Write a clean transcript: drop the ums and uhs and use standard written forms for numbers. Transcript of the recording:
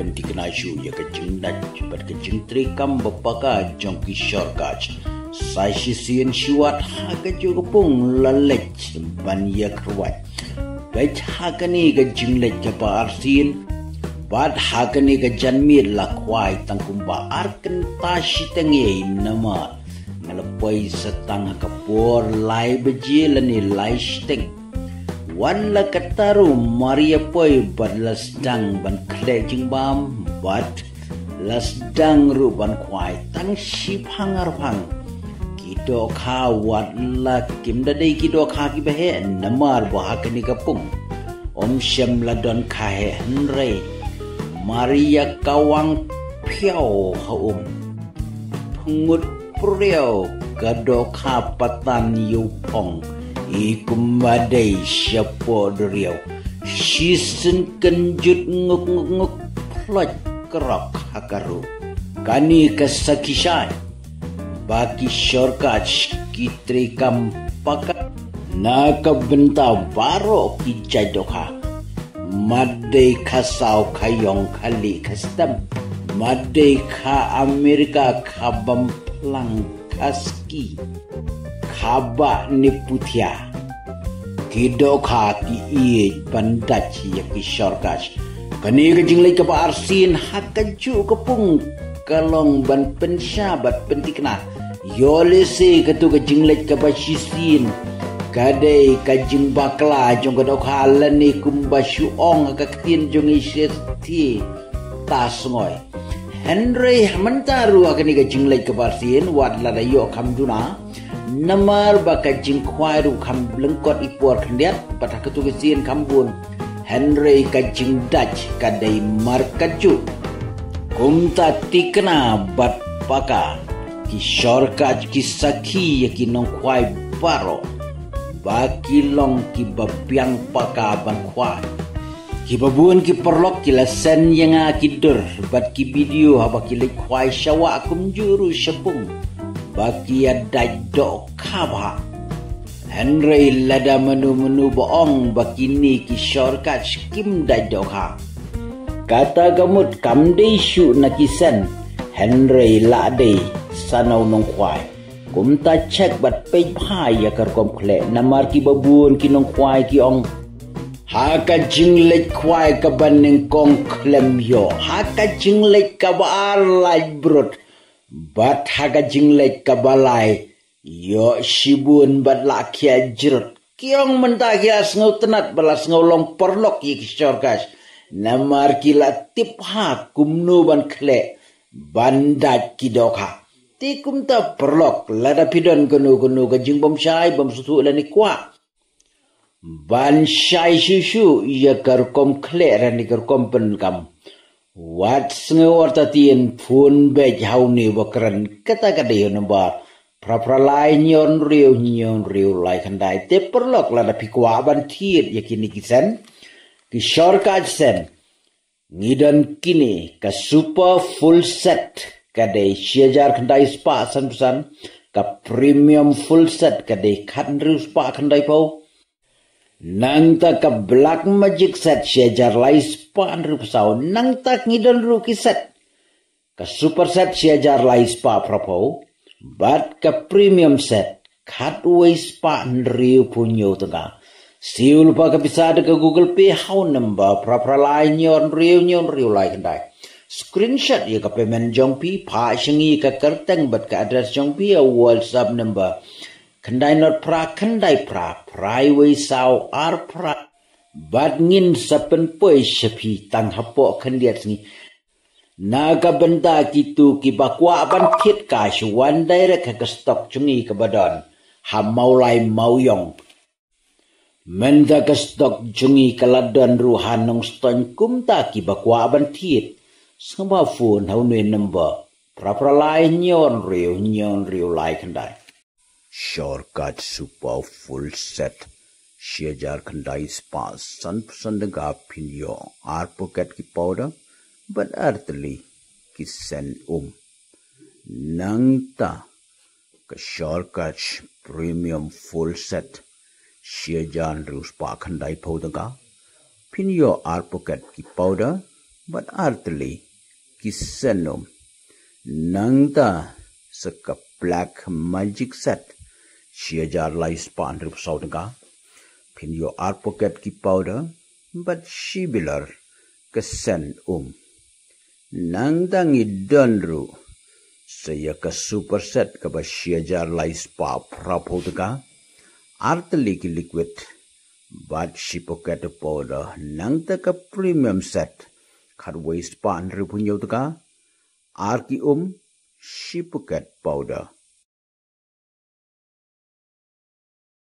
penting naju ya kejeng dat bat kejeng trikam bapaka jong kishor kaj sai sisian shuat haga jogpung lalech ban ya krwat bach hagani kejeng lech ba arsin bad hagani ke janmir lakwai tangkumba arken tashi tengi nama ngalapai setang kapur lai bejilani lai steng wan la kataru maria poi bad lasdang ban kle jingbam bad lasdang ru ban kwai tang shi phangar phang kido kha wat la kim da dei kido kha ki behe namar ba hakani kapung om shem la don kha he henrei maria kawang piao haum pungut priao gado kha patan yu pong ikumadai siapa deriau sisin kenjut nguk nguk nguk plot kerak hakaru kani kesakisai baki syurga kitri kampaka naka bentau baro kijadoka madai kasau kayong kali kastam madai ka Amerika kabam pelang kaski kaba ni putia kido kaki iye bandaci ya kisorgas kani kejing lagi ke arsin hakaju kepung kalong ban pensabat pentikna yolese ketu kejing lagi ke basisin kadai kajing bakla jong kedok halani kumbasyu ong kakin jong iseti tasngoy Henry mentaru akan kejing lagi ke arsin wadla dayo kamduna namar baka jingkwai ru kam lengkot ipor kendiat pada ketugasin kambun Henry kajing Dutch kadai markaju kumta tikna bat paka kishor kaj kisaki yaki nong kwai baro baki long ki babiang paka ban kwai ki babun ki perlok ki lasen yang akidur bat ki video habaki lek kwai syawa akum juru sepung baki adai dok kaba Henry lada menu-menu boong baki ni kishor kat skim dai dok ha kata gamut kam dei shu nakisan Henry la dei sanau nong kwai kum ta check bat pe phai ya kar kom khle namar ki babun ki nong kwai ki ong ha ka jing lek kwai ka baneng kong klem yo ha ka jing lek ka bar lai brut bat haga jinglek kabalai yo shibun bat lakia jirut kiong mentakia sngau tenat balas ngau long perlok yi kisorgas namar kila tip ha kumnu ban kle bandat kidoka tikum ta perlok lada pidon gunu-gunu gajing bom syai bom susu lani kwa ban syai susu ya karkom kle rani karkom pen kam wat sengawar tatien pun bej hauni bakran kata kadai nambar pra-pralai nyon riu lai kandai te perlok lada pikwa ban tiet yakini kisan kishor kajsen ngidan kini ka super full set kadai syajar kandai spa san ka premium full set kadai kandru spa kandai pau nang ta ka black magic set syajar lai spa andru pesau nang ta ngidon ruki set ka super set syajar lai spa propo bat ka premium set cutaway spa andru punyo tengah siul pa ka pisada ka Google Pay how number pra-pralai nyon riu lai kendai screenshot ya ka payment jongpi pa syengi ka kerteng bat ka address jongpi a WhatsApp number kendai not pra kendai pra praiway sao ar pra bad ngin sapen poi sepi tang hapo kendiat ni naga benda kitu ki bakwa ban kit ka shwan direct ka stok chungi ka badon ha maulai mauyong menda ka stok chungi kaladon ruhanong ston kumta ki bakwa ban tit sama phone haunwe number pra pralai nyon riu lai kendai shortcut super full set syajar kendai spa san dega pinyo ar pocket ki powder but artli ki sen nangta ka shortcut premium full set syajar ru spa kendai powder ka pinyo ar pocket ki powder but artly kisenum nangta saka black magic set siajar lai span rup saudanga pin your art pocket ki powder but shibilar kesen nangta ngidonru saya ka super set ka ba siajar lai spa prapodaga artli ki liquid but she pocket powder nangta ka premium set khat waist pan rupunyo taka arki she pocket powder